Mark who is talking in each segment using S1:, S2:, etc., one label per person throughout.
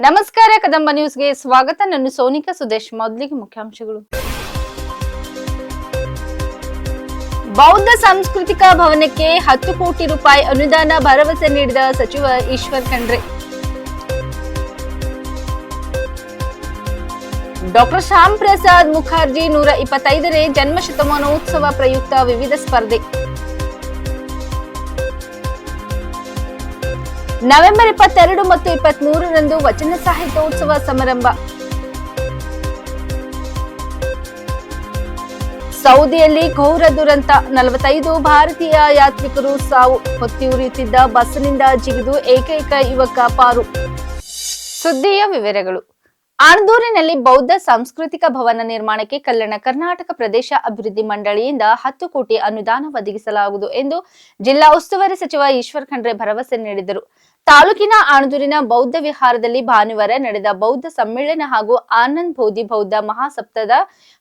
S1: ನಮಸ್ಕಾರ ಕದಂಬ ನ್ಯೂಸ್ಗೆ ಸ್ವಾಗತ. ನಾನು ಸೋನಿಕಾ ಸುದೇಶ್. ಮೊದಲಿಗೆ ಮುಖ್ಯಾಂಶಗಳು. ಬೌದ್ಧ ಸಾಂಸ್ಕೃತಿಕ ಭವನಕ್ಕೆ 10 ಕೋಟಿ ರೂಪಾಯಿ ಅನುದಾನ ಭರವಸೆ ನೀಡಿದ ಸಚಿವ ಈಶ್ವರ್ ಖಂಡ್ರೆ. ಡಾಕ್ಟರ್ ಶ್ಯಾಮ್ ಪ್ರಸಾದ್ ಮುಖರ್ಜಿ 125ನೇ ಜನ್ಮ ಶತಮಾನೋತ್ಸವ ಪ್ರಯುಕ್ತ ವಿವಿಧ ಸ್ಪರ್ಧೆ. ನವೆಂಬರ್ 22 ಮತ್ತು 23ರಂದು ವಚನ ಸಾಹಿತ್ಯೋತ್ಸವ ಸಮಾರಂಭ. ಸೌದಿಯಲ್ಲಿ ಘೋರ ದುರಂತ, 45 ಭಾರತೀಯ ಯಾತ್ರಿಕರು ಸಾವು. ಹೊತ್ತಿಯುರಿಯುತ್ತಿದ್ದ ಬಸ್ನಿಂದ ಜಿಗಿದು ಏಕೈಕ ಯುವಕ ಪಾರು. ಸುದ್ದಿಯ ವಿವರಗಳು. ಆಣದೂರಿನಲ್ಲಿ ಬೌದ್ಧ ಸಾಂಸ್ಕೃತಿಕ ಭವನ ನಿರ್ಮಾಣಕ್ಕೆ ಕಲ್ಯಾಣ ಕರ್ನಾಟಕ ಪ್ರದೇಶ ಅಭಿವೃದ್ಧಿ ಮಂಡಳಿಯಿಂದ 10 ಕೋಟಿ ಅನುದಾನ ಒದಗಿಸಲಾಗುವುದು ಎಂದು ಜಿಲ್ಲಾ ಉಸ್ತುವಾರಿ ಸಚಿವ ಈಶ್ವರ್ ಖಂಡ್ರೆ ಭರವಸೆ ನೀಡಿದರು. ತಾಲೂಕಿನ ಆಣದೂರಿನ ಬೌದ್ಧ ವಿಹಾರದಲ್ಲಿ ಭಾನುವಾರ ನಡೆದ ಬೌದ್ಧ ಸಮ್ಮೇಳನ ಹಾಗೂ ಆನಂದ್ ಬೋಧಿ ಬೌದ್ಧ ಮಹಾಸಪ್ತಾಹದ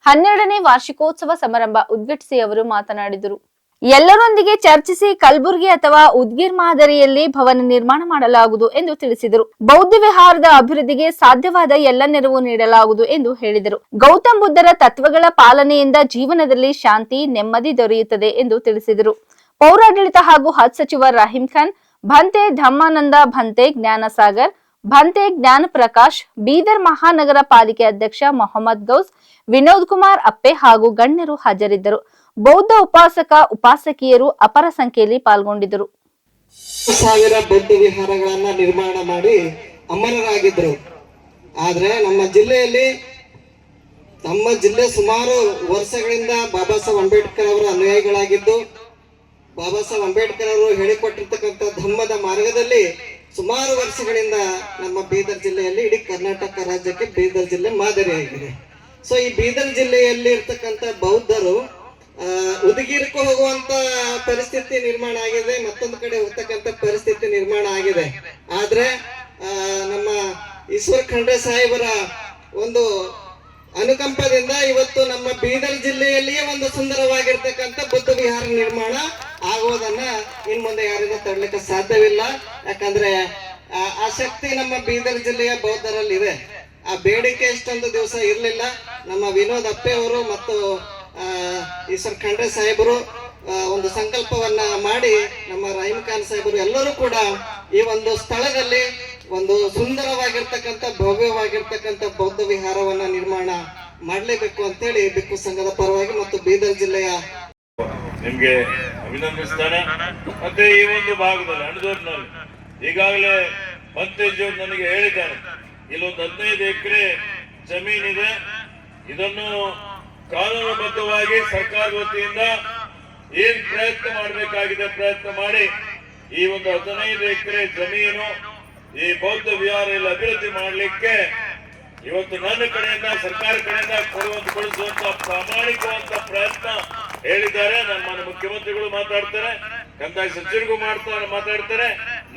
S1: 12ನೇ ವಾರ್ಷಿಕೋತ್ಸವ ಸಮಾರಂಭ ಉದ್ಘಾಟಿಸಿ ಅವರು ಮಾತನಾಡಿದರು. ಎಲ್ಲರೊಂದಿಗೆ ಚರ್ಚಿಸಿ ಕಲಬುರಗಿ ಅಥವಾ ಉದ್ಗಿರ್ ಮಾದರಿಯಲ್ಲಿ ಭವನ ನಿರ್ಮಾಣ ಮಾಡಲಾಗುವುದು ಎಂದು ತಿಳಿಸಿದರು. ಬೌದ್ಧ ವಿಹಾರದ ಅಭಿವೃದ್ಧಿಗೆ ಸಾಧ್ಯವಾದ ಎಲ್ಲ ನೆರವು ನೀಡಲಾಗುವುದು ಎಂದು ಹೇಳಿದರು. ಗೌತಮ್ ಬುದ್ಧರ ತತ್ವಗಳ ಪಾಲನೆಯಿಂದ ಜೀವನದಲ್ಲಿ ಶಾಂತಿ, ನೆಮ್ಮದಿ ದೊರೆಯುತ್ತದೆ ಎಂದು ತಿಳಿಸಿದರು. ಪೌರಾಡಳಿತ ಹಾಗೂ ಹಜ್ ಸಚಿವ ರಹೀಂ ಖಾನ್, ಭಂತೆ ಧಮ್ಮಾನಂದ, ಭಂತೆ ಜ್ಞಾನಸಾಗರ್, ಭಂತೆ ಜ್ಞಾನ ಪ್ರಕಾಶ್, ಬೀದರ್ ಮಹಾನಗರ ಪಾಲಿಕೆ ಅಧ್ಯಕ್ಷ ಮೊಹಮ್ಮದ್ ಗೌಸ್, ವಿನೋದ್ ಕುಮಾರ್ ಅಪ್ಪೆ ಹಾಗೂ ಗಣ್ಯರು ಹಾಜರಿದ್ದರು. ಬೌದ್ಧ ಉಪಾಸಕ ಉಪಾಸಕಿಯರು ಅಪಾರ ಸಂಖ್ಯೆಯಲ್ಲಿ ಪಾಲ್ಗೊಂಡಿದ್ದರು.
S2: 1000 ಬೌದ್ಧ ವಿಹಾರಗಳನ್ನ ನಿರ್ಮಾಣ ಮಾಡಿ ಅಮರರಾಗಿದ್ರು. ಆದ್ರೆ ನಮ್ಮ ಜಿಲ್ಲೆ ಸುಮಾರು ವರ್ಷಗಳಿಂದ ಬಾಬಾ ಸಾಹೇಬ್ ಅಂಬೇಡ್ಕರ್ ಅವರ ಅನುಯಾಯಿಗಳಾಗಿದ್ದು, ಬಾಬಾ ಸಾಹೇಬ್ ಅಂಬೇಡ್ಕರ್ ಅವರು ಹೇಳಿಕೊಟ್ಟಿರ್ತಕ್ಕಂಥ ಧಮ್ಮದ ಮಾರ್ಗದಲ್ಲಿ ಸುಮಾರು ವರ್ಷಗಳಿಂದ ನಮ್ಮ ಬೀದರ್ ಜಿಲ್ಲೆಯಲ್ಲಿ, ಇಡೀ ಕರ್ನಾಟಕ ರಾಜ್ಯಕ್ಕೆ ಬೀದರ್ ಜಿಲ್ಲೆ ಮಾದರಿಯಾಗಿದೆ. ಸೊ ಈ ಬೀದರ್ ಜಿಲ್ಲೆಯಲ್ಲಿ ಇರ್ತಕ್ಕಂಥ ಬೌದ್ಧರು ಉದಗಿರಕ್ಕೆ ಹೋಗುವಂತ ಪರಿಸ್ಥಿತಿ ನಿರ್ಮಾಣ ಆಗಿದೆ, ಮತ್ತೊಂದು ಕಡೆ ಹೋಗ್ತಕ್ಕಂಥ ಪರಿಸ್ಥಿತಿ ನಿರ್ಮಾಣ ಆಗಿದೆ. ಆದ್ರೆ ನಮ್ಮ ಈಶ್ವರ್ ಖಂಡ್ರೆ ಸಾಹೇಬರ ಒಂದು ಅನುಕಂಪದಿಂದ ಇವತ್ತು ನಮ್ಮ ಬೀದರ್ ಜಿಲ್ಲೆಯಲ್ಲಿಯೇ ಒಂದು ಸುಂದರವಾಗಿರ್ತಕ್ಕಂಥ ಬುದ್ಧ ವಿಹಾರ ನಿರ್ಮಾಣ ಆಗುವುದನ್ನ ಇನ್ ಮುಂದೆ ಯಾರಿಂದ ತಡಲಿಕ್ಕೆ ಸಾಧ್ಯವಿಲ್ಲ. ಯಾಕಂದ್ರೆ ಆ ಶಕ್ತಿ ನಮ್ಮ ಬೀದರ್ ಜಿಲ್ಲೆಯ ಬೌದ್ಧರಲ್ಲಿದೆ. ಆ ಬೇಡಿಕೆ ಎಷ್ಟೊಂದು ದಿವಸ ಇರ್ಲಿಲ್ಲ. ನಮ್ಮ ವಿನೋದ್ ಅಪ್ಪೆ ಅವರು ಮತ್ತು ಈಶ್ವರ್ ಖಂಡ್ರೆ ಸಾಹೇಬರು ಒಂದು ಸಂಕಲ್ಪವನ್ನ ಮಾಡಿ, ನಮ್ಮ ರಹೀಂ ಖಾನ್ ಸಾಹೇಬರು ಎಲ್ಲರೂ ಕೂಡ ಈ ಒಂದು ಸ್ಥಳದಲ್ಲಿ ಒಂದು ಸುಂದರವಾಗಿರ್ತಕ್ಕಂಥ ಭವ್ಯವಾಗಿರ್ತಕ್ಕಂಥ ಬೌದ್ಧ ವಿಹಾರವನ್ನ ನಿರ್ಮಾಣ ಮಾಡಲೇಬೇಕು ಅಂತೇಳಿ ಬಿಕ್ಕು ಸಂಘದ ಪರವಾಗಿ ಮತ್ತು ಬೀದರ್ ಜಿಲ್ಲೆಯ
S3: ನಿಮ್ಗೆ ಅಭಿನಂದಿಸ್ತಾನೆ. ಮತ್ತೆ ಈ ಒಂದು ಭಾಗದಲ್ಲಿ ಅಣದೂರಿನಲ್ಲಿ ಈಗಾಗಲೇ ಮಂತೇಜ್ ನನಗೆ ಹೇಳಿದ್ದಾನೆ, ಇಲ್ಲೊಂದು 15 ಎಕರೆ ಜಮೀನಿದೆ. ಇದನ್ನು ಕಾನೂನುಬದ್ಧವಾಗಿ ಸರ್ಕಾರದ ವತಿಯಿಂದ ಏನ್ ಪ್ರಯತ್ನ ಮಾಡಬೇಕಾಗಿದೆ ಪ್ರಯತ್ನ ಮಾಡಿ ಈ ಒಂದು 15 ಎಕರೆ ಜಮೀನು ಈ ಬೌದ್ಧ ವಿಹಾರ ಅಭಿವೃದ್ಧಿ ಮಾಡಲಿಕ್ಕೆ ಇವತ್ತು ನನ್ನ ಕಡೆಯಿಂದ, ಸರ್ಕಾರ ಕಡೆಯಿಂದ ಕೊಡಿಸುವಂತ ಪ್ರಾಮಾಣಿಕವಂತ ಪ್ರಯತ್ನ ಹೇಳಿದ್ದಾರೆ. ನಮ್ಮ ಮುಖ್ಯಮಂತ್ರಿಗಳು ಮಾತಾಡ್ತಾರೆ, ಕಂದಾಯ ಸಚಿವರಿಗೂ ಮಾತಾಡ್ತಾರೆ.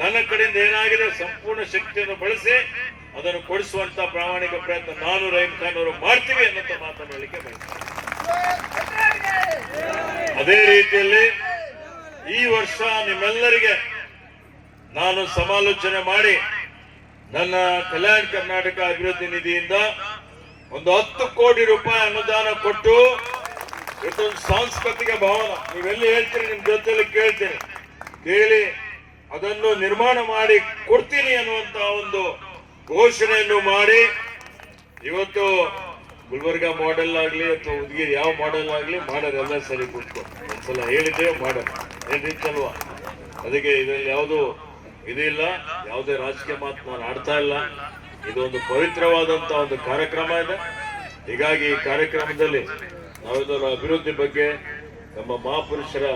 S3: ನನ್ನ ಕಡೆಯಿಂದ ಏನಾಗಿದೆ ಸಂಪೂರ್ಣ ಶಕ್ತಿಯನ್ನು ಬಳಸಿ ಅದನ್ನು ಕೊಡಿಸುವಂತ ಪ್ರಾಮಾಣಿಕ ಪ್ರಯತ್ನ ನಾನು ರಹೀಂ ಖಾನ್ ಅವರು ಮಾಡ್ತೀವಿ ಅನ್ನೋಂತ ಮಾತನ್ನು ಹೇಳಿಕೆ ಬಯಸ್ತೇನೆ. ಅದೇ ರೀತಿಯಲ್ಲಿ ಈ ವರ್ಷ ನಿಮ್ಮೆಲ್ಲರಿಗೆ ನಾನು ಸಮಾಲೋಚನೆ ಮಾಡಿ ನನ್ನ ಕಲ್ಯಾಣ ಕರ್ನಾಟಕ ಅಭಿವೃದ್ಧಿ ನಿಧಿಯಿಂದ ಒಂದು 10 ಕೋಟಿ ರೂಪಾಯಿ ಅನುದಾನ ಕೊಟ್ಟು ಇದೊಂದು ಸಾಂಸ್ಕೃತಿಕ ಭವನ, ನೀವೆಲ್ಲಿ ಹೇಳ್ತೀರಿ ನಿಮ್ ಜೊತೆಯಲ್ಲಿ ಕೇಳ್ತೀನಿ, ಕೇಳಿ ಅದನ್ನು ನಿರ್ಮಾಣ ಮಾಡಿ ಕೊಡ್ತೀನಿ ಅನ್ನುವಂತ ಒಂದು ಘೋಷಣೆಯನ್ನು ಮಾಡಿ ಇವತ್ತು ಗುಲ್ಬರ್ಗಾ ಮಾಡೆಲ್ ಆಗ್ಲಿ ಅಥವಾ ಉದ್ಗಿರಿ ಯಾವ ಮಾಡೆಲ್ ಆಗ್ಲಿ ಮಾಡೋರೆಲ್ಲ ಸರಿ ಕೂತ್ಕೊಂಡು ಒಂದ್ಸಲ ಹೇಳಿದ್ದೇವೆ ಮಾಡೋಣ ಏನಿತ್ತಲ್ವಾ. ಅದಕ್ಕೆ ಇದರಲ್ಲಿ ಯಾವುದು ಇದಿಲ್ಲ, ಯಾವುದೇ ರಾಜಕೀಯ ಮಾತು ನಾನು ಆಡ್ತಾ ಇಲ್ಲ. ಇದೊಂದು ಪವಿತ್ರವಾದಂತ ಒಂದು ಕಾರ್ಯಕ್ರಮ ಇದೆ. ಹೀಗಾಗಿ ಈ ಕಾರ್ಯಕ್ರಮದಲ್ಲಿ ನಾವಿದರ ಅಭಿವೃದ್ಧಿ ಬಗ್ಗೆ, ನಮ್ಮ ಮಹಾಪುರುಷರ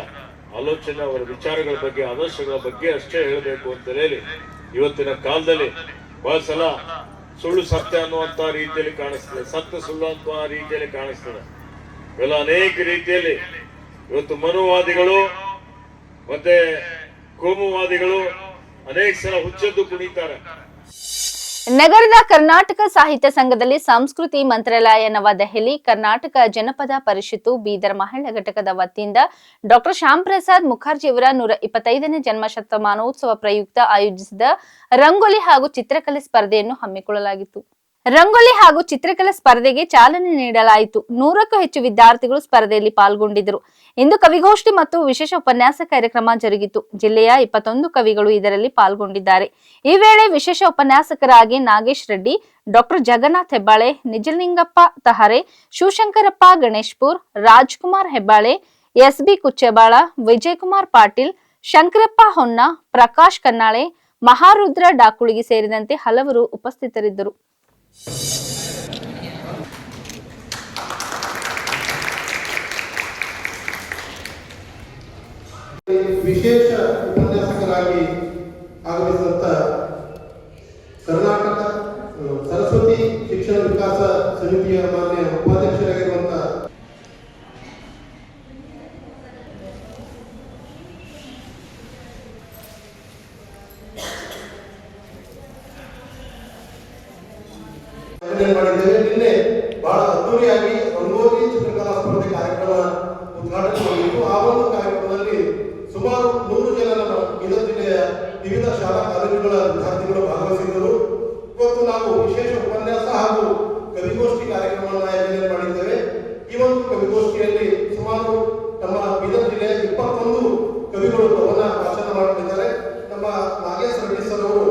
S3: ಆಲೋಚನೆ, ಅವರ ವಿಚಾರಗಳ ಬಗ್ಗೆ, ಆದರ್ಶಗಳ ಬಗ್ಗೆ ಅಷ್ಟೇ ಹೇಳಬೇಕು ಅಂತ ಹೇಳಿ ಇವತ್ತಿನ ಕಾಲದಲ್ಲಿ ಬಹಳ ಸಲ ಸುಳ್ಳು ಸತ್ಯ ಅನ್ನುವಂತ ರೀತಿಯಲ್ಲಿ ಕಾಣಿಸ್ತದೆ, ಸತ್ಯ ಸುಳ್ಳು ಅಂತ ರೀತಿಯಲ್ಲಿ ಕಾಣಿಸ್ತದೆ. ಇವೆಲ್ಲ ಅನೇಕ ರೀತಿಯಲ್ಲಿ ಇವತ್ತು ಮನುವಾದಿಗಳು ಮತ್ತೆ ಕೋಮುವಾದಿಗಳು ಅನೇಕ ಸಲ ಹುಚ್ಚೆದ್ದು ಕುಣಿತಾರೆ.
S1: ನಗರದ ಕರ್ನಾಟಕ ಸಾಹಿತ್ಯ ಸಂಘದಲ್ಲಿ ಸಂಸ್ಕೃತಿ ಮಂತ್ರಾಲಯ ನವದೆಹಲಿ ಕರ್ನಾಟಕ ಜನಪದ ಪರಿಷತ್ತು ಬೀದರ್ ಮಹಿಳಾ ಘಟಕದ ವತಿಯಿಂದ ಡಾಕ್ಟರ್ ಶ್ಯಾಮ್ ಪ್ರಸಾದ್ ಮುಖರ್ಜಿಯವರ 125ನೇ ಜನ್ಮ ಶತಮಾನೋತ್ಸವ ಪ್ರಯುಕ್ತ ಆಯೋಜಿಸಿದ ರಂಗೋಲಿ ಹಾಗೂ ಚಿತ್ರಕಲೆ ಸ್ಪರ್ಧೆಯನ್ನು ಹಮ್ಮಿಕೊಳ್ಳಲಾಗಿತ್ತು. ರಂಗೋಲಿ ಹಾಗೂ ಚಿತ್ರಕಲಾ ಸ್ಪರ್ಧೆಗೆ ಚಾಲನೆ ನೀಡಲಾಯಿತು. 100ಕ್ಕೂ ಹೆಚ್ಚು ವಿದ್ಯಾರ್ಥಿಗಳು ಸ್ಪರ್ಧೆಯಲ್ಲಿ ಪಾಲ್ಗೊಂಡಿದ್ದರು. ಇಂದು ಕವಿಗೋಷ್ಠಿ ಮತ್ತು ವಿಶೇಷ ಉಪನ್ಯಾಸ ಕಾರ್ಯಕ್ರಮ ಜರುಗಿತು. ಜಿಲ್ಲೆಯ 21 ಕವಿಗಳು ಇದರಲ್ಲಿ ಪಾಲ್ಗೊಂಡಿದ್ದಾರೆ. ಈ ವೇಳೆ ವಿಶೇಷ ಉಪನ್ಯಾಸಕರಾಗಿ ನಾಗೇಶ್ ರೆಡ್ಡಿ, ಡಾಕ್ಟರ್ ಜಗನ್ನಾಥ್ ಹೆಬ್ಬಾಳೆ, ನಿಜಲಿಂಗಪ್ಪ ತಹರೆ, ಶಿವಶಂಕರಪ್ಪ ಗಣೇಶ್ಪುರ್, ರಾಜ್ಕುಮಾರ್ ಹೆಬ್ಬಾಳೆ, ಎಸ್ಬಿ ಕುಚ್ಚೆಬಾಳ, ವಿಜಯಕುಮಾರ್ ಪಾಟೀಲ್, ಶಂಕರಪ್ಪ ಹೊನ್ನ, ಪ್ರಕಾಶ್ ಕನ್ನಾಳೆ, ಮಹಾರುದ್ರ ಡಾಕುಳಿಗಿ ಸೇರಿದಂತೆ ಹಲವರು ಉಪಸ್ಥಿತರಿದ್ದರು.
S4: ವಿಶೇಷ ಉಪನ್ಯಾಸಕರಾಗಿ ಆಗಮಿಸಿದಂತ ಕರ್ನಾಟಕ ಸರಸ್ವತಿ ಶಿಕ್ಷಣ ವಿಕಾಸ ಸಮಿತಿಯ ಮಾನ್ಯ ಉಪಾಧ್ಯಕ್ಷರಾಗಿರುವಂತಹ ಮಾಡಿದ್ದೇವೆ. ನಿನ್ನೆ ಬಹಳ ಅದ್ದೂರಿಯಾಗಿ ರಂಗೋಲಿ ಚಿತ್ರಕಲಾ ಸ್ಪರ್ಧೆ ಕಾರ್ಯಕ್ರಮ ಉದ್ಘಾಟನೆ ಮಾಡಿದ್ದು. ಆ ಒಂದು ಕಾರ್ಯಕ್ರಮದಲ್ಲಿ ಸುಮಾರು 100 ಜನ ನಮ್ಮ ಬೀದರ್ ಜಿಲ್ಲೆಯ ವಿವಿಧ ಶಾಲಾ ಕಾಲೇಜುಗಳ ವಿದ್ಯಾರ್ಥಿಗಳು ಭಾಗವಹಿಸಿದ್ದರು. ಇವತ್ತು ನಾವು ವಿಶೇಷ ಉಪನ್ಯಾಸ ಹಾಗೂ ಕವಿಗೋಷ್ಠಿ ಕಾರ್ಯಕ್ರಮವನ್ನು ಆಯೋಜನೆ ಮಾಡಿದ್ದೇವೆ. ಈ ಒಂದು ಕವಿಗೋಷ್ಠಿಯಲ್ಲಿ ಸುಮಾರು ನಮ್ಮ ಬೀದರ್ ಜಿಲ್ಲೆಯ 21 ಕವಿಗಳು ಅವನ ಭಾಷಣ ಮಾಡಲಿದ್ದಾರೆ. ನಮ್ಮ ನಾಗೇಶ್ ರೆಡ್ಡಿ ಸರ್ ಅವರು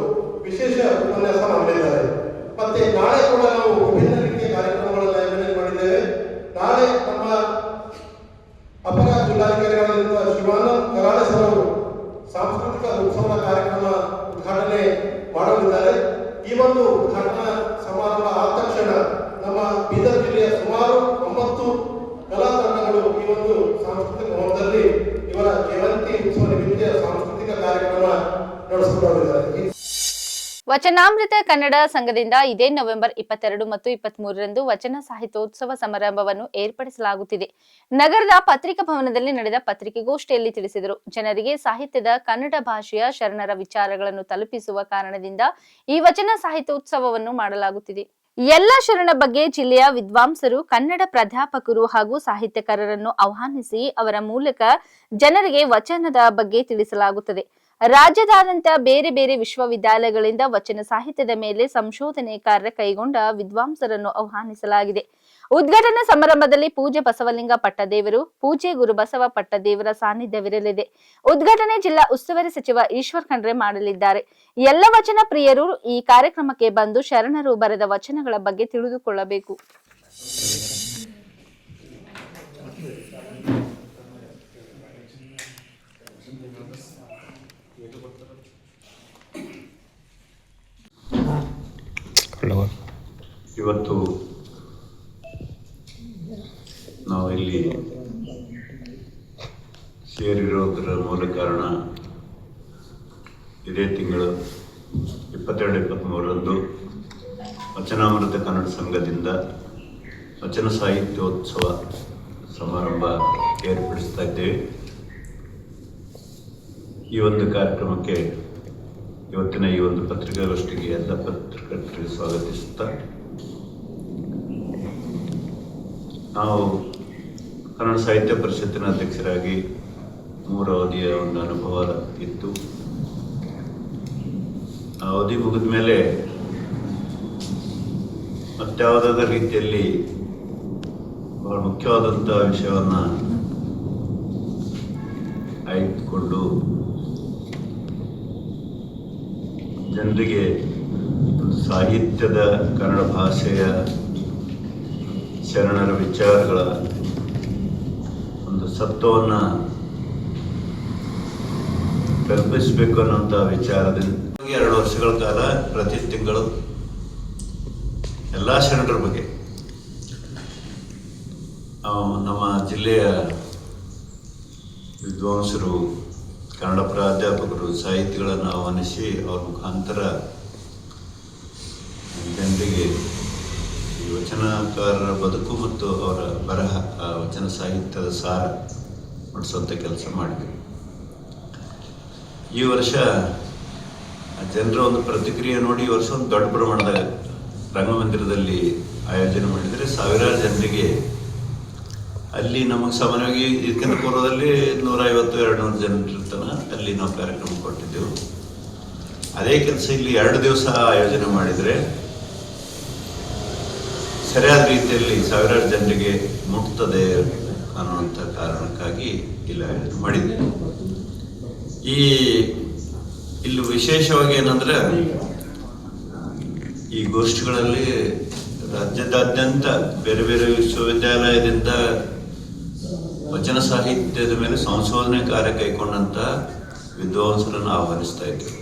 S4: ವಿಶೇಷ ಉಪನ್ಯಾಸ ಮಾಡಲಿದ್ದಾರೆ. ಮತ್ತೆ ನಾಳೆ ಕೂಡ ನಾವು ವಿಭಿನ್ನ ರೀತಿಯ ಕಾರ್ಯಕ್ರಮಗಳನ್ನು ಆಯೋಜನೆ ಮಾಡಿದ್ದೇವೆ. ನಾಳೆ ನಮ್ಮ ಅಪರ ಜಿಲ್ಲಾಧಿಕಾರಿಗಳಾದ ಶಿವಾನಂದ್ ಕರಾಳೆ ಸರ್ ಅವರು ಸಾಂಸ್ಕೃತಿಕ ಉತ್ಸವದ ಕಾರ್ಯಕ್ರಮ ಉದ್ಘಾಟನೆ ಮಾಡಲಿದ್ದಾರೆ. ಈ ಒಂದು ಉದ್ಘಾಟನಾ ಸಮಾರಂಭ ಆದ ತಕ್ಷಣ ನಮ್ಮ ಬೀದರ್ ಜಿಲ್ಲೆಯ ಸುಮಾರು 9 ಕಲಾ ತಂಡಗಳು ಈ ಒಂದು ಸಾಂಸ್ಕೃತಿಕ ಭವನದಲ್ಲಿ ಇವರ ಜಯಂತಿ ಉತ್ಸವ ನಿಮಿತ್ತ ಸಾಂಸ್ಕೃತಿಕ ಕಾರ್ಯಕ್ರಮ ನಡೆಸಿಕೊಳ್ಳಲಿದ್ದಾರೆ.
S1: ವಚನಾಮೃತ ಕನ್ನಡ ಸಂಘದಿಂದ ಇದೇ ನವೆಂಬರ್ 22 ಮತ್ತು 23ರಂದು ವಚನ ಸಾಹಿತ್ಯೋತ್ಸವ ಸಮಾರಂಭವನ್ನು ಏರ್ಪಡಿಸಲಾಗುತ್ತಿದೆ. ನಗರದ ಪತ್ರಿಕಾ ಭವನದಲ್ಲಿ ನಡೆದ ಪತ್ರಿಕೆಗೋಷ್ಠಿಯಲ್ಲಿ ತಿಳಿಸಿದರು. ಜನರಿಗೆ ಸಾಹಿತ್ಯದ ಕನ್ನಡ ಭಾಷೆಯ ಶರಣರ ವಿಚಾರಗಳನ್ನು ತಲುಪಿಸುವ ಕಾರಣದಿಂದ ಈ ವಚನ ಸಾಹಿತ್ಯೋತ್ಸವವನ್ನು ಮಾಡಲಾಗುತ್ತಿದೆ. ಎಲ್ಲ ಶರಣ ಬಗ್ಗೆ ಜಿಲ್ಲೆಯ ವಿದ್ವಾಂಸರು, ಕನ್ನಡ ಪ್ರಾಧ್ಯಾಪಕರು ಹಾಗೂ ಸಾಹಿತ್ಯಕಾರರನ್ನು ಆಹ್ವಾನಿಸಿ ಅವರ ಮೂಲಕ ಜನರಿಗೆ ವಚನದ ಬಗ್ಗೆ ತಿಳಿಸಲಾಗುತ್ತದೆ. ರಾಜ್ಯದಾದ್ಯಂತ ಬೇರೆ ಬೇರೆ ವಿಶ್ವವಿದ್ಯಾಲಯಗಳಿಂದ ವಚನ ಸಾಹಿತ್ಯದ ಮೇಲೆ ಸಂಶೋಧನೆ ಕಾರ್ಯ ಕೈಗೊಂಡ ವಿದ್ವಾಂಸರನ್ನು ಆಹ್ವಾನಿಸಲಾಗಿದೆ. ಉದ್ಘಾಟನಾ ಸಮಾರಂಭದಲ್ಲಿ ಪೂಜ್ಯ ಬಸವಲಿಂಗ ಪಟ್ಟದೇವರು, ಪೂಜ್ಯ ಗುರುಬಸವ ಪಟ್ಟದೇವರ ಸಾನ್ನಿಧ್ಯವಿರಲಿದೆ. ಉದ್ಘಾಟನೆ ಜಿಲ್ಲಾ ಉಸ್ತುವಾರಿ ಸಚಿವ ಈಶ್ವರ್ ಖಂಡ್ರೆ ಮಾಡಲಿದ್ದಾರೆ. ಎಲ್ಲ ವಚನ ಪ್ರಿಯರು ಈ ಕಾರ್ಯಕ್ರಮಕ್ಕೆ ಬಂದು ಶರಣರು ಬರೆದ ವಚನಗಳ ಬಗ್ಗೆ ತಿಳಿದುಕೊಳ್ಳಬೇಕು.
S5: ಇವತ್ತು ನಾವು ಇಲ್ಲಿ ಸೇರಿರೋದರ ಮೂಲ ಕಾರಣ ಇದೇ ತಿಂಗಳು 22-23ರಂದು ವಚನಾಮೃತ ಕನ್ನಡ ಸಂಘದಿಂದ ವಚನ ಸಾಹಿತ್ಯೋತ್ಸವ ಸಮಾರಂಭ ಏರ್ಪಡಿಸ್ತಾ ಇದ್ದೇವೆ. ಈ ಒಂದು ಕಾರ್ಯಕ್ರಮಕ್ಕೆ ಇವತ್ತಿನ ಈ ಒಂದು ಪತ್ರಿಕಾಗೋಷ್ಠಿಗೆ ಎಲ್ಲ ಪತ್ರಕರ್ತರಿಗೆ ಸ್ವಾಗತಿಸುತ್ತಾ, ನಾವು ಕನ್ನಡ ಸಾಹಿತ್ಯ ಪರಿಷತ್ತಿನ ಅಧ್ಯಕ್ಷರಾಗಿ 3 ಅವಧಿಯ ಒಂದು ಅನುಭವ ಇತ್ತು. ಆ ಅವಧಿ ಮುಗಿದ ಮೇಲೆ ಮತ್ಯಾವುದಾದ ರೀತಿಯಲ್ಲಿ ಬಹಳ ಮುಖ್ಯವಾದಂಥ ವಿಷಯವನ್ನು ಆಯ್ದುಕೊಂಡು ಜನರಿಗೆ ಸಾಹಿತ್ಯದ ಕನ್ನಡ ಭಾಷೆಯ ಶರಣರ ವಿಚಾರಗಳ ಒಂದು ಸತ್ವವನ್ನು ಕಲ್ಪಿಸಬೇಕು ಅನ್ನೋಂಥ ವಿಚಾರದಿಂದ 2 ವರ್ಷಗಳ ಕಾಲ ಪ್ರತಿ ತಿಂಗಳು ಎಲ್ಲ ಶರಣರ ಬಗ್ಗೆ ನಮ್ಮ ಜಿಲ್ಲೆಯ ವಿದ್ವಾಂಸರು, ಕನ್ನಡ ಪ್ರಾಧ್ಯಾಪಕರು, ಸಾಹಿತಿಗಳನ್ನು ಆಹ್ವಾನಿಸಿ ಅವ್ರ ಮುಖಾಂತರ ಜನರಿಗೆ ಈ ವಚನಕಾರರ ಬದುಕು ಮತ್ತು ಅವರ ಬರಹ, ವಚನ ಸಾಹಿತ್ಯದ ಸಾರ ಮಾಡಿಸುವಂಥ ಕೆಲಸ ಮಾಡಿದ್ವಿ. ಈ ವರ್ಷ ಜನರ ಒಂದು ಪ್ರತಿಕ್ರಿಯೆ ನೋಡಿ ಈ ವರ್ಷ ಒಂದು ದೊಡ್ಡ ಪ್ರಮಾಣದ ರಂಗಮಂದಿರದಲ್ಲಿ ಆಯೋಜನೆ ಮಾಡಿದರೆ ಸಾವಿರಾರು ಜನರಿಗೆ ಅಲ್ಲಿ ನಮಗೆ ಸಾಮಾನ್ಯವಾಗಿ ಇದಕ್ಕಿಂತ ಪೂರ್ವದಲ್ಲಿ 150-200 ಜನರು ಇರ್ತಾನೆ ಅಲ್ಲಿ ನಾವು ಕಾರ್ಯಕ್ರಮ ಕೊಟ್ಟಿದ್ದೆವು. ಅದೇ ಕೆಲಸ ಇಲ್ಲಿ 2 ದಿವಸ ಆಯೋಜನೆ ಮಾಡಿದರೆ ಸರಿಯಾದ ರೀತಿಯಲ್ಲಿ ಸಾವಿರಾರು ಜನರಿಗೆ ಮುಟ್ತದೆ ಅನ್ನುವಂಥ ಕಾರಣಕ್ಕಾಗಿ ಇಲ್ಲಿ ಆಯೋಜನೆ ಮಾಡಿದ್ದೇವೆ. ಇಲ್ಲಿ ವಿಶೇಷವಾಗಿ ಏನಂದ್ರೆ ಈ ಗೋಷ್ಠಿಗಳಲ್ಲಿ ರಾಜ್ಯದಾದ್ಯಂತ ಬೇರೆ ಬೇರೆ ವಿಶ್ವವಿದ್ಯಾಲಯದಿಂದ ವಚನ ಸಾಹಿತ್ಯದ ಮೇಲೆ ಸಂಶೋಧನೆ ಕಾರ್ಯ ಕೈಗೊಂಡಂತ ವಿದ್ವಾಂಸರನ್ನು ಆಹ್ವಾನಿಸ್ತಾ ಇದ್ದೇವೆ.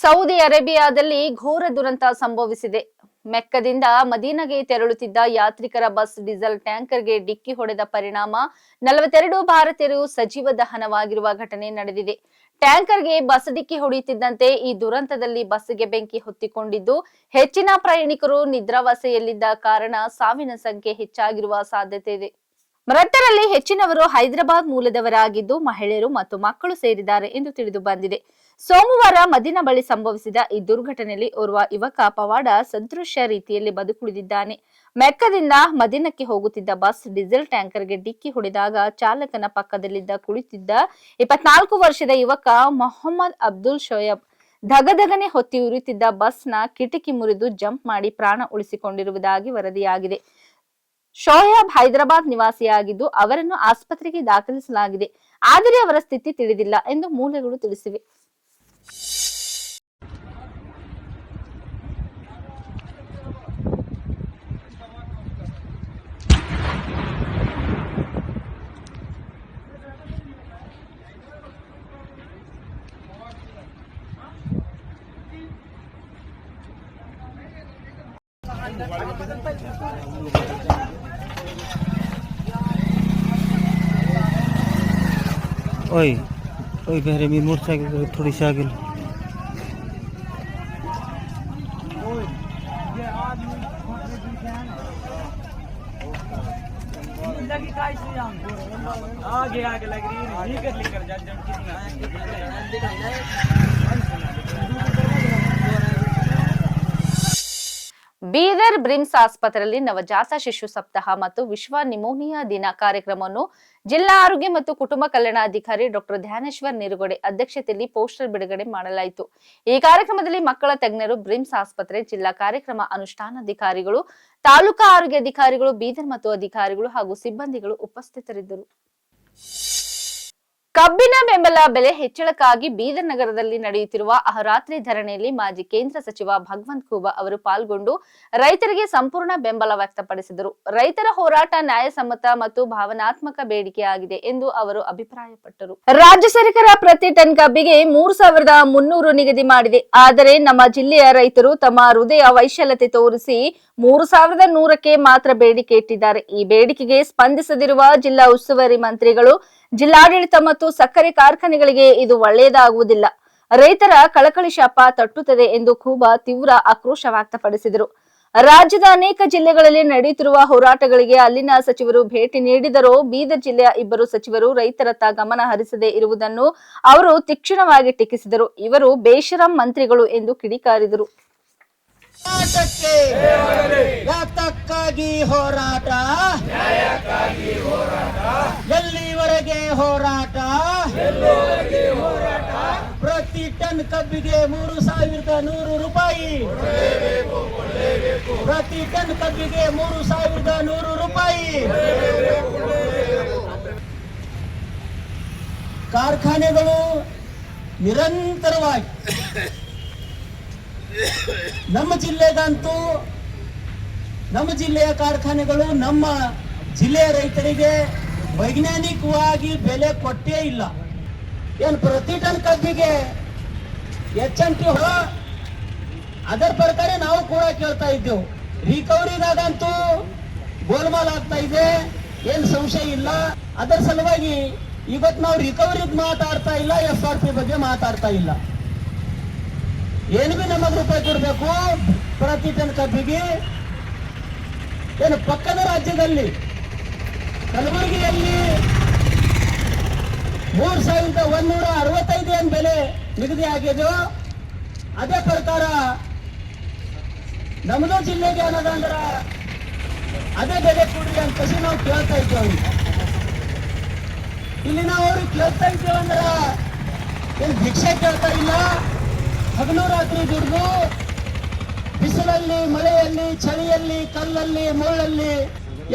S1: ಸೌದಿ ಅರೇಬಿಯಾದಲ್ಲಿ ಘೋರ ದುರಂತ ಸಂಭವಿಸಿದೆ. ಮೆಕ್ಕದಿಂದ ಮದೀನಾಗೆ ತೆರಳುತ್ತಿದ್ದ ಯಾತ್ರಿಕರ ಬಸ್ ಡೀಸೆಲ್ ಟ್ಯಾಂಕರ್ಗೆ ಡಿಕ್ಕಿ ಹೊಡೆದ ಪರಿಣಾಮ 42 ಭಾರತೀಯರು ಸಜೀವ ದಹನವಾಗಿರುವ ಘಟನೆ ನಡೆದಿದೆ. ಟ್ಯಾಂಕರ್ಗೆ ಬಸ್ ಡಿಕ್ಕಿ ಹೊಡೆಯುತ್ತಿದ್ದಂತೆ ಈ ದುರಂತದಲ್ಲಿ ಬಸ್ಗೆ ಬೆಂಕಿ ಹೊತ್ತಿಕೊಂಡಿದ್ದು, ಹೆಚ್ಚಿನ ಪ್ರಯಾಣಿಕರು ನಿದ್ರಾವಸ್ಥೆಯಲ್ಲಿದ್ದ ಕಾರಣ ಸಾವಿನ ಸಂಖ್ಯೆ ಹೆಚ್ಚಾಗಿರುವ ಸಾಧ್ಯತೆ ಇದೆ. ಮೃತರಲ್ಲಿ ಹೆಚ್ಚಿನವರು ಹೈದರಾಬಾದ್ ಮೂಲದವರಾಗಿದ್ದು, ಮಹಿಳೆಯರು ಮತ್ತು ಮಕ್ಕಳು ಸೇರಿದ್ದಾರೆ ಎಂದು ತಿಳಿದು ಬಂದಿದೆ. ಸೋಮವಾರ ಮದೀನಾ ಬಳಿ ಸಂಭವಿಸಿದ ಈ ದುರ್ಘಟನೆಯಲ್ಲಿ ಓರ್ವ ಯುವಕ ಪವಾಡ ಸದೃಶ್ಯ ರೀತಿಯಲ್ಲಿ ಬದುಕುಳಿದಿದ್ದಾನೆ. ಮೆಕ್ಕದಿಂದ ಮದೀನಕ್ಕೆ ಹೋಗುತ್ತಿದ್ದ ಬಸ್ ಡೀಸೆಲ್ ಟ್ಯಾಂಕರ್ಗೆ ಡಿಕ್ಕಿ ಹೊಡೆದಾಗ ಚಾಲಕನ ಪಕ್ಕದಲ್ಲಿದ್ದ ಕುಳಿತಿದ್ದ 24 ವರ್ಷದ ಯುವಕ ಮೊಹಮ್ಮದ್ ಅಬ್ದುಲ್ ಶೋಯಬ್ ಧಗಧಗನೆ ಹೊತ್ತಿ ಉರಿಯುತ್ತಿದ್ದ ಬಸ್ನ ಕಿಟಕಿ ಮುರಿದು ಜಂಪ್ ಮಾಡಿ ಪ್ರಾಣ ಉಳಿಸಿಕೊಂಡಿರುವುದಾಗಿ ವರದಿಯಾಗಿದೆ. ಶೋಯಬ್ ಹೈದರಾಬಾದ್ ನಿವಾಸಿಯಾಗಿದ್ದು ಅವರನ್ನು ಆಸ್ಪತ್ರೆಗೆ ದಾಖಲಿಸಲಾಗಿದೆ. ಆದರೆ ಅವರ ಸ್ಥಿತಿ ತಿಳಿದಿಲ್ಲ ಎಂದು ಮೂಲಗಳು ತಿಳಿಸಿವೆ.
S6: ओए ओए बहरे मेरी मोटरसाइकिल थोड़ी सी आगे
S7: आगे लग रही है लेकर जा
S1: ಬೀದರ್ ಬ್ರಿಮ್ಸ್ ಆಸ್ಪತ್ರೆಯಲ್ಲಿ ನವಜಾತ ಶಿಶು ಸಪ್ತಾಹ ಮತ್ತು ವಿಶ್ವ ನಿಮೋನಿಯಾ ದಿನ ಕಾರ್ಯಕ್ರಮವನ್ನು ಜಿಲ್ಲಾ ಆರೋಗ್ಯ ಮತ್ತು ಕುಟುಂಬ ಕಲ್ಯಾಣಾಧಿಕಾರಿ ಡಾಕ್ಟರ್ ಧ್ಯಾನೇಶ್ವರ್ ನಿರುಗಡೆ ಅಧ್ಯಕ್ಷತೆಯಲ್ಲಿ ಪೋಸ್ಟರ್ ಬಿಡುಗಡೆ ಮಾಡಲಾಯಿತು. ಈ ಕಾರ್ಯಕ್ರಮದಲ್ಲಿ ಮಕ್ಕಳ ತಜ್ಞರು, ಬ್ರಿಮ್ಸ್ ಆಸ್ಪತ್ರೆ ಜಿಲ್ಲಾ ಕಾರ್ಯಕ್ರಮ ಅನುಷ್ಠಾನಾಧಿಕಾರಿಗಳು, ತಾಲೂಕಾ ಆರೋಗ್ಯ ಅಧಿಕಾರಿಗಳು, ಬೀದರ್ ಮತ್ತು ಅಧಿಕಾರಿಗಳು ಹಾಗೂ ಸಿಬ್ಬಂದಿಗಳು ಉಪಸ್ಥಿತರಿದ್ದರು. ಕಬ್ಬಿನ ಬೆಂಬಲ ಬೆಲೆ ಹೆಚ್ಚಳಕ್ಕಾಗಿ ಬೀದರ್ ನಗರದಲ್ಲಿ ನಡೆಯುತ್ತಿರುವ ಅಹರಾತ್ರಿ ಧರಣಿಯಲ್ಲಿ ಮಾಜಿ ಕೇಂದ್ರ ಸಚಿವ ಭಗವಂತ ಖೂಬಾ ಅವರು ಪಾಲ್ಗೊಂಡು ರೈತರಿಗೆ ಸಂಪೂರ್ಣ ಬೆಂಬಲ ವ್ಯಕ್ತಪಡಿಸಿದರು. ರೈತರ ಹೋರಾಟ ನ್ಯಾಯಸಮ್ಮತ ಮತ್ತು ಭಾವನಾತ್ಮಕ ಬೇಡಿಕೆಯಾಗಿದೆ ಎಂದು ಅವರು ಅಭಿಪ್ರಾಯಪಟ್ಟರು. ರಾಜ್ಯ ಸರ್ಕಾರ ಪ್ರತಿ ಟನ್ ಕಬ್ಬಿಗೆ 3,300 ನಿಗದಿ ಮಾಡಿದೆ. ಆದರೆ ನಮ್ಮ ಜಿಲ್ಲೆಯ ರೈತರು ತಮ್ಮ ಹೃದಯ ವೈಶಾಲ್ಯತೆ ತೋರಿಸಿ 3,100ಕ್ಕೆ ಮಾತ್ರ ಬೇಡಿಕೆ ಇಟ್ಟಿದ್ದಾರೆ. ಈ ಬೇಡಿಕೆಗೆ ಸ್ಪಂದಿಸದಿರುವ ಜಿಲ್ಲಾ ಉಸ್ತುವಾರಿ ಮಂತ್ರಿಗಳು, ಜಿಲ್ಲಾಡಳಿತ ಮತ್ತು ಸಕ್ಕರೆ ಕಾರ್ಖಾನೆಗಳಿಗೆ ಇದು ಒಳ್ಳೆಯದಾಗುವುದಿಲ್ಲ. ರೈತರ ಕಳಕಳಿ ಶಾಪ ತಟ್ಟುತ್ತದೆ ಎಂದು ಖೂಬಾ ತೀವ್ರ ಆಕ್ರೋಶ ವ್ಯಕ್ತಪಡಿಸಿದರು. ರಾಜ್ಯದ ಅನೇಕ ಜಿಲ್ಲೆಗಳಲ್ಲಿ ನಡೆಯುತ್ತಿರುವ ಹೋರಾಟಗಳಿಗೆ ಅಲ್ಲಿನ ಸಚಿವರು ಭೇಟಿ ನೀಡಿದರೂ ಬೀದರ್ ಜಿಲ್ಲೆಯ 2 ಸಚಿವರು ರೈತರತ್ತ ಗಮನ ಹರಿಸದೇ ಇರುವುದನ್ನು ಅವರು ತೀಕ್ಷ್ಣವಾಗಿ ಟೀಕಿಸಿದರು. ಇವರು ಬೇಶರಂ ಮಂತ್ರಿಗಳು ಎಂದು ಕಿಡಿಕಾರಿದರು.
S7: ಯಾತಕ್ಕಾಗಿ ಹೋರಾಟ, ಎಲ್ಲಿವರೆಗೆ ಹೋರಾಟ, ಪ್ರತಿ ಟನ್ ಕಬ್ಬಿಗೆ 3,100 ರೂಪಾಯಿ, ಪ್ರತಿ ಟನ್ ಕಬ್ಬಿಗೆ 3,100 ರೂಪಾಯಿ. ಕಾರ್ಖಾನೆಗಳು ನಿರಂತರವಾಗಿ ನಮ್ಮ ಜಿಲ್ಲೆಗಂತೂ ನಮ್ಮ ಜಿಲ್ಲೆಯ ಕಾರ್ಖಾನೆಗಳು ನಮ್ಮ ಜಿಲ್ಲೆಯ ರೈತರಿಗೆ ವೈಜ್ಞಾನಿಕವಾಗಿ ಬೆಲೆ ಕೊಟ್ಟೇ ಇಲ್ಲ. ಏನು ಪ್ರತಿ ಟನ್ ಕಬ್ಬಿಗೆ HMT ಅದರ ಪ್ರಕಾರ ನಾವು ಕೂಡ ಕೇಳ್ತಾ ಇದ್ದೆವು. ರಿಕವರಿದಾಗಂತೂ ಗೋಲ್ಮಾಲ್ ಆಗ್ತಾ ಇದೆ, ಏನು ಸಂಶಯ ಇಲ್ಲ. ಅದರ ಸಲುವಾಗಿ ಇವತ್ತು ನಾವು ರಿಕವರಿದ್ ಮಾತಾಡ್ತಾ ಇಲ್ಲ, FRP ಬಗ್ಗೆ ಮಾತಾಡ್ತಾ ಇಲ್ಲ. ಏನು ಬಿ ನಮಗೆ ರೂಪಾಯಿ ಕೊಡಬೇಕು ಪ್ರತಿ ಟನ್ ಕಬ್ಬಿಗೆ. ಏನು ಪಕ್ಕದ ರಾಜ್ಯದಲ್ಲಿ ಕಲಬುರಗಿಯಲ್ಲಿ 3,165 ಏನು ಬೆಲೆ ನಿಗದಿ ಆಗಿದೆಯೋ ಅದೇ ಪ್ರಕಾರ ನಮ್ಮದು ಜಿಲ್ಲೆಗೆ ಅನ್ನೋದಂದ್ರ ಅದೇ ಬೆಲೆ ಕೊಡ್ರಿ ಅಂತ ನಾವು ಕೇಳ್ತಾ ಇದ್ದೇವೆ. ಇಲ್ಲಿ ನಾವು ಅವ್ರಿಗೆ ಕೇಳ್ತಾ ಇದ್ದೇವಂದ್ರ ಏನು ಭಿಕ್ಷೆ ಕೇಳ್ತಾ ಇಲ್ಲ. ಹಗಲು ರಾತ್ರಿ ದುಡ್ದು ಬಿಸಿಲಲ್ಲಿ, ಮಳೆಯಲ್ಲಿ, ಚಳಿಯಲ್ಲಿ, ಕಲ್ಲಲ್ಲಿ, ಮುಳ್ಳಲ್ಲಿ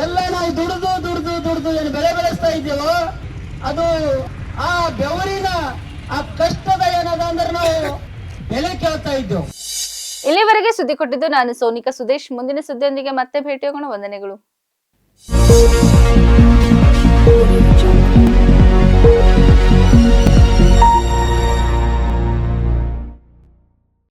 S7: ಎಲ್ಲ ನಾವು ದುಡ್ದು ಏನು ಬೆಳೆ ಬೆಳೆಸ್ತಾ ಇದ್ದೇವೋ ಅದು ಆ ಬೆವರಿನ ಆ ಕಷ್ಟದ ಏನದ ಅಂದ್ರೆ ನಾವು ಬೆಲೆ ಕೇಳ್ತಾ ಇದ್ದೇವೆ.
S1: ಇಲ್ಲಿವರೆಗೆ ಸುದ್ದಿ ಕೊಟ್ಟಿದ್ದು ನಾನು ಸೋನಿಕಾ ಸುದೇಶ್. ಮುಂದಿನ ಸುದ್ದಿಯೊಂದಿಗೆ ಮತ್ತೆ ಭೇಟಿಯಾಗೋಣ. ವಂದನೆಗಳು.